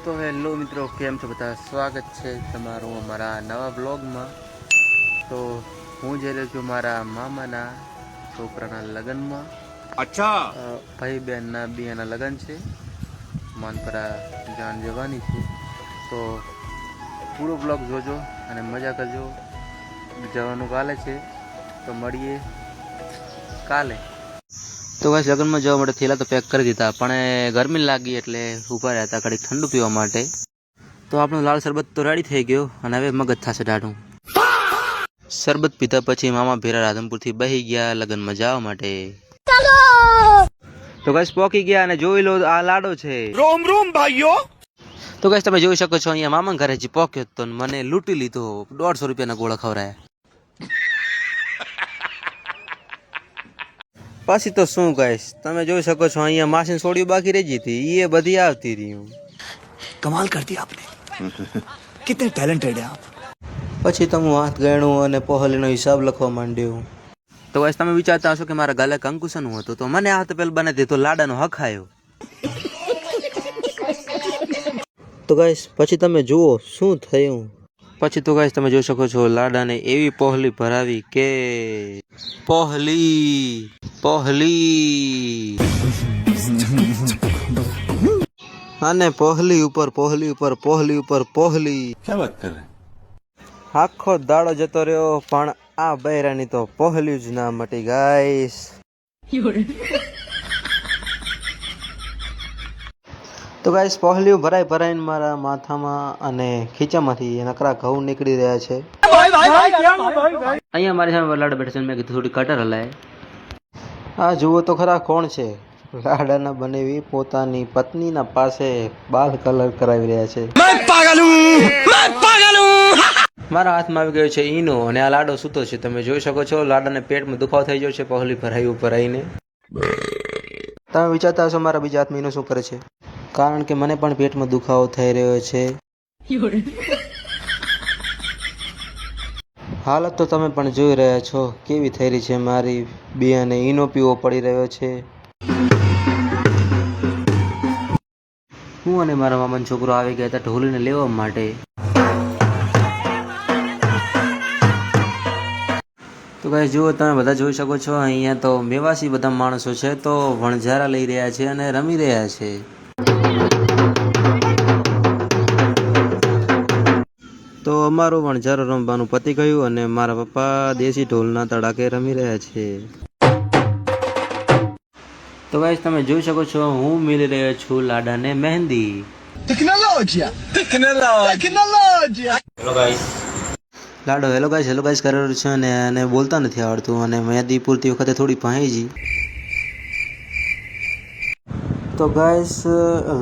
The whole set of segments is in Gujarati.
તો હેલો મિત્રો, કેમ છો બધા? સ્વાગત છે તમારું અમારા નવા બ્લોગમાં। તો હું જઈ રહ્યો છું મારા મામાના છોકરાના લગ્નમાં। અચ્છા, ભાઈ બહેનના બિયાના લગ્ન છે, માનપરા જાન જવાની છે। તો પૂરો બ્લોગ જોજો અને મજા કરજો। જવાનું કાલે છે, તો મળીએ કાલે। તો ગાઈસ લગ્નમાં જવા માટે થેલા તો પેક કરી દીધા, પણ ગરમી લાગી એટલે ઊભા રહ્યા હતા ઘડીક ઠંડુ પીવા માટે। તો આપણો લાલ શરબત તો રેડી થઈ ગયો અને હવે મગજ થશે ટાઢું। શરબત પીધા પછી મામા ભેરા રાધનપુરથી બહી ગયા લગ્નમાં જવા માટે। તો ગાઈસ પોકી ગયા અને જોઈ લો આ લાડો છે। રોમ રોમ ભાઈઓ। તો ગાઈસ તમે જોઈ શકો છો અહીંયા મામા ઘરે જ પોક્યો તો મને લૂંટી લીધો, 150 રૂપિયાના ગોળા ખવરાયા। પછી તો શું ગાઈસ તમે જોઈ શકો છો અહીંયા માસીન સોડિયું બાકી રહી ગઈ હતી, એ બધી આવતી રહી। કમાલ कर दिया आपने, कितने टैलेंटेड है आप। પછી તો હું હાથ ગણ્યું અને પહોલીનો હિસાબ લખવા માંડ્યો। તો ગાઈસ તમે વિચારતા હશો કે મારા ગાલે કંકુશન હતું, તો મને હાથ પેલ બને દીધો લાડાનો હક આયો। તો ગાઈસ પછી તમે જુઓ શું થયું। પછી તો ગાઈસ તમે જોઈ શકો છો લાડાને એવી પહોલી ભરાવી કે પહોલી અને પહોલી ઉપર क्या बात कर रहे हैं। આખો દાડો જતો રહ્યો પણ આ બૈરાની તો પહોલ્યું જ ના મટી ગાઈસ। તો ગાઈસ પહોલ્યું ભરાઈને મારા માથામાં અને ખીચામાંથી નકરા ઘઉં નીકળી રહ્યા છે। અહીંયા મારી સામે લાડા બેઠા છે, મેં કીધું થોડી કટર હલાય। આ જુઓ તો ખરા કોણ છે। લાડાના બનેવી પોતાની પત્નીના પાસે બાલ કલર કરાવી રહ્યા છે। મારા હાથમાં આવી ગયો છે ઈનો અને આ લાડો સૂતો છે, તમે જોઈ શકો છો। લાડાને પેટમાં દુખાવો થઈ ગયો છે પહોલી ભરાઈને। તમે વિચારતા હશો મારા બીજા હાથમાં ઈનો શું કરે છે, કારણ કે મને પણ પેટમાં દુખાવો થઈ રહ્યો છે। હાલત તો તમે પણ જોઈ રહ્યા છો કેવી થઈ રહી છે મારી બિયાને ઈનો પીવો પડી રહ્યો છે। હું અને મારા મામાનો છોકરો આવી ગયા હતા ઢોલીને લેવા માટે। તો ગાઈસ જુઓ તમે બધા જોઈ શકો છો અહીંયા તો મેવાસી બધા માણસો છે, તો વણઝારા લઈ રહ્યા છે અને રમી રહ્યા છે। તો અમારું વણઝારો રમવાનું પતી ગયું અને મારા પપ્પા દેશી ઢોલના તડાકે રમી રહ્યા છે। તો ગાઈસ તમે જોઈ શકો છો હું મિલી રહ્યો છું લાડાને મહેંદી। હેલો ગાઈસ લાડો હેલો ગાઈસ કરેલું છે અને એને બોલતા નથી આવડતું અને મહેંદી પૂરતી વખતે થોડી ભાંજી। તો ગાઈસ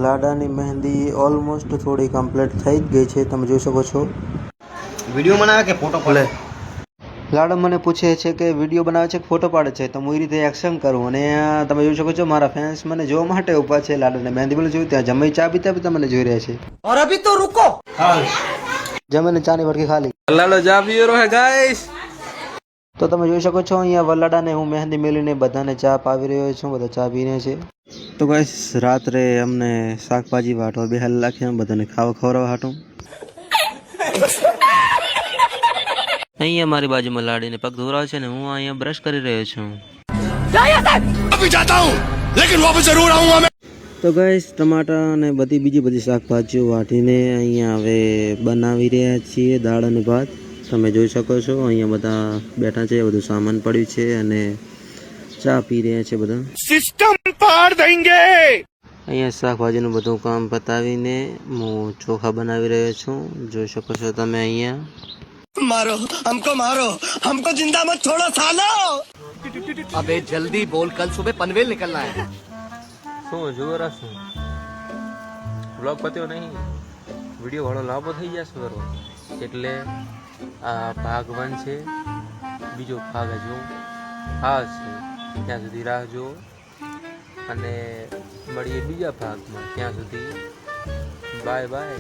લાડાની મહેંદી ઓલમોસ્ટ થોડી કમ્પ્લીટ થઈ જ ગઈ છે, તમે જોઈ શકો છો। वीडियो बनाया के फोटो બોલે લાડો મને પૂછે છે કે વિડીયો બનાવે છે કે ફોટો પાડે છે, તો હું એ રીતે એક્શન કરું અને તમે જોઈ શકો છો મારા ફેન્સ મને જોવા માટે ઊભા છે। લાડાને મહેંદી બોલે જોયું ત્યાં જમાઈ ચા પીતા મને જોઈ રહ્યા છે। और अभी तो रुको। જમીને ચાની વડકી ખાલી લાડો ચા પી રહ્યો હે ગાઈસ। તો તમે જોઈ શકો છો અહીંયા વલાડાને હું મહેંદી મેલીને બધાને ચા પાવી રહ્યો છું, બધા ચા પી રહ્યા છે। તો ગાઈસ રાત્રે અમને શાકભાજી વાટવા બેહાલ રાખ્યા બધાને ખવડાવવા હાટું। અહીંયા મારી બાજુમાં લાડીને પગ ધોરાવે છે ને હું અહીંયા બ્રશ કરી રહ્યો છું। अभी जाता हूँ लेकिन वापस जरूर आऊंगा मैं। તો ગાઈસ ટમાટા અને બીજી શાકભાજીઓ વાટીને અહીંયા હવે બનાવી રહ્યા છીએ દાળ અને ભાત। તમે જોઈ શકો છો અહીંયા બધા બેઠા છે, બધું સામાન પડ્યું છે અને ચા પી રહ્યા છે બધા। सिस्टम पार देंगे। અહીંયા શાકભાજીનું બધું કામ પતાવીને હું ચોખા બનાવી રહ્યો છું, જોઈ શકો છો તમે અહીંયા। मारो हमको जिंदा मत छोड़ो सालो। अबे जल्दी बोल, कल सुबह पनवेल निकलना है। શું જુઓ રાશું બ્લોગ પત્યો નહીં, વિડીયો ઘણો લાંબો થઈ જશે કરો, એટલે આ ભાગ 1 છે, બીજો ભાગ હજુ આવશે, ત્યાં સુધી રાહ જુઓ અને મળીએ બીજા ભાગમાં। ત્યાં સુધી બાય બાય।